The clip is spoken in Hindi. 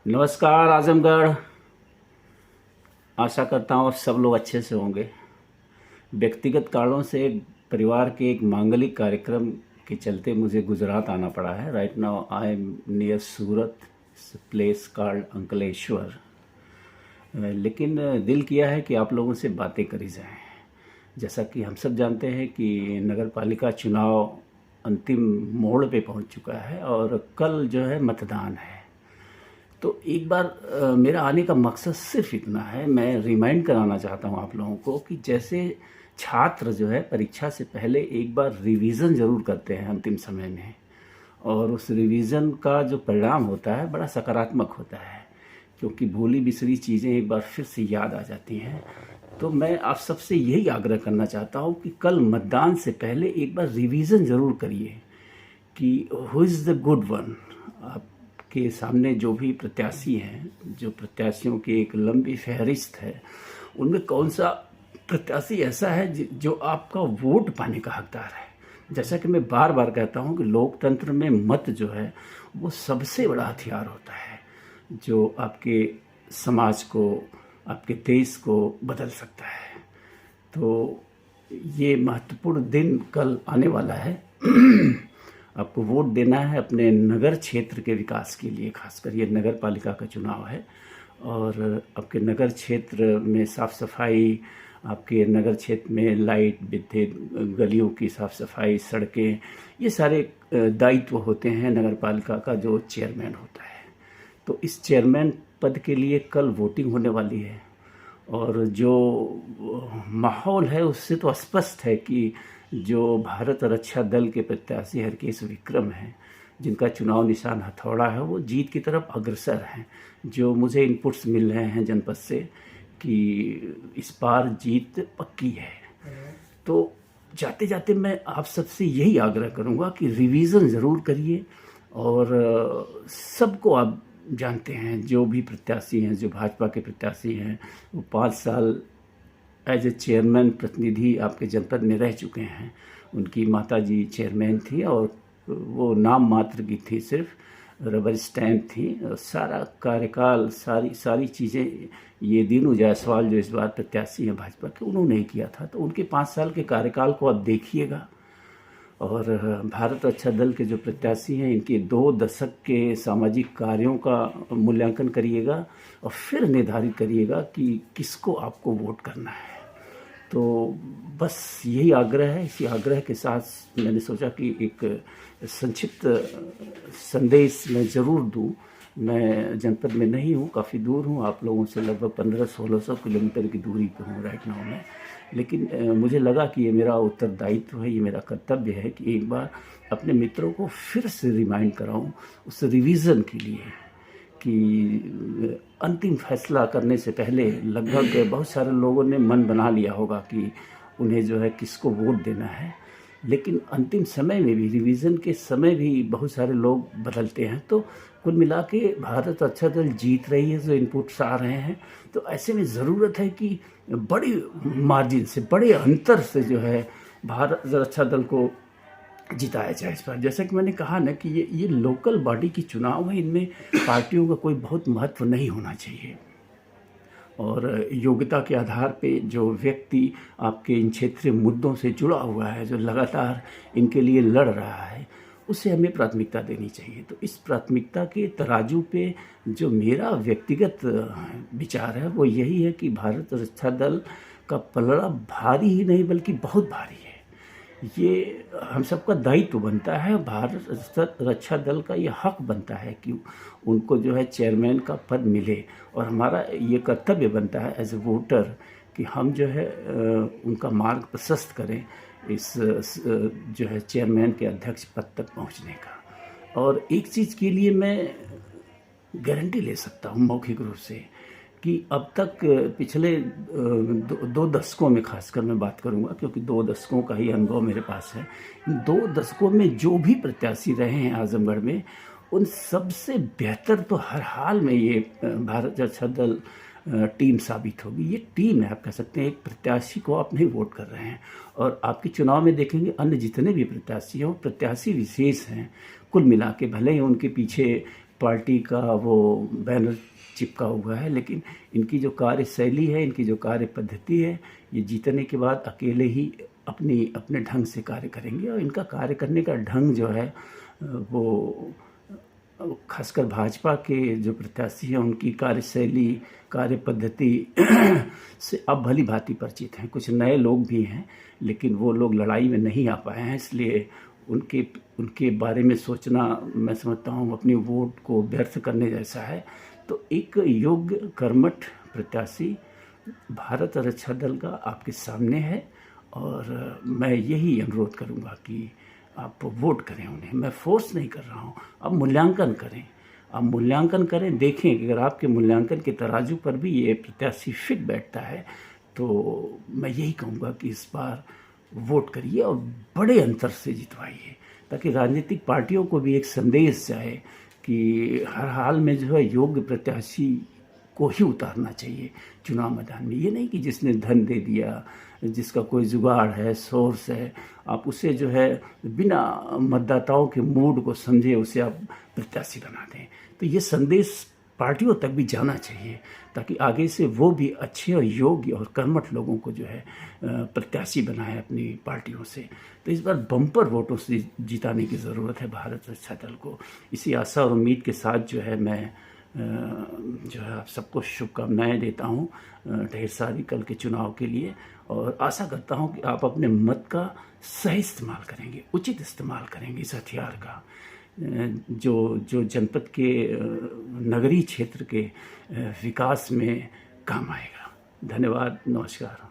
नमस्कार आजमगढ़। आशा करता हूँ और सब लोग अच्छे से होंगे। व्यक्तिगत कारणों से परिवार के एक मांगलिक कार्यक्रम के चलते मुझे गुजरात आना पड़ा है। Right now I am near Surat, place called Ankleshwar. लेकिन दिल किया है कि आप लोगों से बातें करी जाएं। जैसा कि हम सब जानते हैं कि नगर पालिका चुनाव अंतिम मोड़ पे पहुंच चुका है और कल जो है मतदान है। तो एक बार मेरा आने का मकसद सिर्फ इतना है, मैं रिमाइंड कराना चाहता हूँ आप लोगों को कि जैसे छात्र जो है परीक्षा से पहले एक बार रिवीजन ज़रूर करते हैं अंतिम समय में, और उस रिवीजन का जो परिणाम होता है बड़ा सकारात्मक होता है, क्योंकि भूली बिसरी चीज़ें एक बार फिर से याद आ जाती हैं। तो मैं आप सबसे यही आग्रह करना चाहता हूँ कि कल मतदान से पहले एक बार रिवीजन ज़रूर करिए कि who is the good one. आपके सामने जो भी प्रत्याशी हैं, जो प्रत्याशियों की एक लंबी फहरिस्त है, उनमें कौन सा प्रत्याशी ऐसा है जो आपका वोट पाने का हकदार है। जैसा कि मैं बार बार कहता हूं कि लोकतंत्र में मत जो है वो सबसे बड़ा हथियार होता है, जो आपके समाज को, आपके देश को बदल सकता है। तो ये महत्वपूर्ण दिन कल आने वाला है। आपको वोट देना है अपने नगर क्षेत्र के विकास के लिए। खासकर ये नगर पालिका का चुनाव है और आपके नगर क्षेत्र में साफ़ सफाई, आपके नगर क्षेत्र में लाइट, विद्युत, गलियों की साफ़ सफाई, सड़कें, ये सारे दायित्व होते हैं नगर पालिका का जो चेयरमैन होता है। तो इस चेयरमैन पद के लिए कल वोटिंग होने वाली है और जो माहौल है उससे तो स्पष्ट है कि जो भारत रक्षा दल के प्रत्याशी हरकेश विक्रम हैं, जिनका चुनाव निशान हथौड़ा है, वो जीत की तरफ अग्रसर हैं। जो मुझे इनपुट्स मिल रहे हैं जनपद से कि इस बार जीत पक्की है। तो जाते जाते मैं आप सबसे यही आग्रह करूंगा कि रिवीजन ज़रूर करिए। और सबको आप जानते हैं, जो भी प्रत्याशी हैं, जो भाजपा के प्रत्याशी हैं, वो 5 साल एज ए चेयरमैन प्रतिनिधि आपके जनपद में रह चुके हैं। उनकी माताजी चेयरमैन थी और वो नाम मात्र की थी, सिर्फ रबर स्टैम्प थी। और सारा कार्यकाल, सारी चीज़ें ये दीनू जायसवाल जो इस बार प्रत्याशी हैं भाजपा के, उन्होंने ही किया था। तो उनके 5 साल के कार्यकाल को आप देखिएगा। और भारत रक्षा दल के जो प्रत्याशी हैं, इनके 2 दशक के सामाजिक कार्यों का मूल्यांकन करिएगा और फिर निर्धारित करिएगा कि किसको आपको वोट करना है। तो बस यही आग्रह है। इसी आग्रह के साथ मैंने सोचा कि एक संक्षिप्त संदेश मैं ज़रूर दूं। मैं जनपद में नहीं हूं, काफ़ी दूर हूं, आप लोगों से लगभग 1500-1600 किलोमीटर की दूरी पर हूं राइट नाउ में। लेकिन मुझे लगा कि ये मेरा उत्तरदायित्व है, ये मेरा कर्तव्य है कि एक बार अपने मित्रों को फिर से रिमाइंड कराऊं उस रिवीजन के लिए कि अंतिम फैसला करने से पहले लगभग बहुत सारे लोगों ने मन बना लिया होगा कि उन्हें जो है किसको वोट देना है। लेकिन अंतिम समय में भी, रिवीजन के समय भी बहुत सारे लोग बदलते हैं। तो कुल मिला के भारत रक्षा दल जीत रही है, जो इनपुट्स आ रहे हैं। तो ऐसे में ज़रूरत है कि बड़ी मार्जिन से, बड़े अंतर से जो है भारत रक्षा दल को जिताया जाए इस बार। जैसा कि मैंने कहा ना कि ये लोकल बॉडी की चुनाव है, इनमें पार्टियों का कोई बहुत महत्व नहीं होना चाहिए। और योग्यता के आधार पे जो व्यक्ति आपके इन क्षेत्रीय मुद्दों से जुड़ा हुआ है, जो लगातार इनके लिए लड़ रहा है, उसे हमें प्राथमिकता देनी चाहिए। तो इस प्राथमिकता के तराजू पे जो मेरा व्यक्तिगत विचार है वो यही है कि भारत रक्षा दल का पलड़ा भारी ही नहीं बल्कि बहुत भारी है। ये हम सबका दायित्व बनता है, भारत रक्षा दल का ये हक बनता है कि उनको जो है चेयरमैन का पद मिले। और हमारा ये कर्तव्य बनता है एज ए वोटर कि हम जो है उनका मार्ग प्रशस्त करें इस जो है चेयरमैन के अध्यक्ष पद तक पहुंचने का। और एक चीज़ के लिए मैं गारंटी ले सकता हूं मौखिक रूप से कि अब तक पिछले 2 दशकों में, खासकर मैं बात करूंगा क्योंकि 2 दशकों का ही अनुभव मेरे पास है, इन 2 दशकों में जो भी प्रत्याशी रहे हैं आजमगढ़ में, उन सबसे बेहतर तो हर हाल में ये भारत रक्षा दल टीम साबित होगी। ये टीम है, आप कह सकते हैं। एक प्रत्याशी को आप नहीं वोट कर रहे हैं। और आपके चुनाव में देखेंगे अन्य जितने भी प्रत्याशी हैं वो प्रत्याशी विशेष हैं। कुल मिला के भले ही उनके पीछे पार्टी का वो बैनर चिपका हुआ है, लेकिन इनकी जो कार्यशैली है, इनकी जो कार्य पद्धति है, ये जीतने के बाद अकेले ही अपने ढंग से कार्य करेंगे। और इनका कार्य करने का ढंग जो है वो खासकर भाजपा के जो प्रत्याशी हैं उनकी कार्यशैली, कार्य पद्धति से अब भली भांति परिचित हैं। कुछ नए लोग भी हैं, लेकिन वो लोग लड़ाई में नहीं आ पाए हैं, इसलिए उनके बारे में सोचना मैं समझता हूँ अपनी वोट को व्यर्थ करने जैसा है। तो एक योग्य कर्मठ प्रत्याशी भारत रक्षा दल का आपके सामने है, और मैं यही अनुरोध करूँगा कि आप वोट करें उन्हें। मैं फोर्स नहीं कर रहा हूँ, आप मूल्यांकन करें। आप मूल्यांकन करें, देखें कि अगर आपके मूल्यांकन के तराजू पर भी ये प्रत्याशी फिट बैठता है तो मैं यही कहूँगा कि इस बार वोट करिए और बड़े अंतर से जितवाइए, ताकि राजनीतिक पार्टियों को भी एक संदेश जाए कि हर हाल में जो है योग्य प्रत्याशी को ही उतारना चाहिए चुनाव मैदान में। ये नहीं कि जिसने धन दे दिया, जिसका कोई जुगाड़ है, सोर्स है, आप उसे जो है बिना मतदाताओं के मूड को समझे उसे आप प्रत्याशी बना दें। तो ये संदेश पार्टियों तक भी जाना चाहिए, ताकि आगे से वो भी अच्छे और योग्य और कर्मठ लोगों को जो है प्रत्याशी बनाए अपनी पार्टियों से। तो इस बार बम्पर वोटों से जिताने की ज़रूरत है भारत रक्षा दल को। इसी आशा और उम्मीद के साथ जो है मैं जो है आप सबको शुभकामनाएं देता हूं ढेर सारी कल के चुनाव के लिए, और आशा करता हूं कि आप अपने मत का सही इस्तेमाल करेंगे, उचित इस्तेमाल करेंगे इस हथियार का, जो जनपद के नगरीय क्षेत्र के विकास में काम आएगा। धन्यवाद, नमस्कार।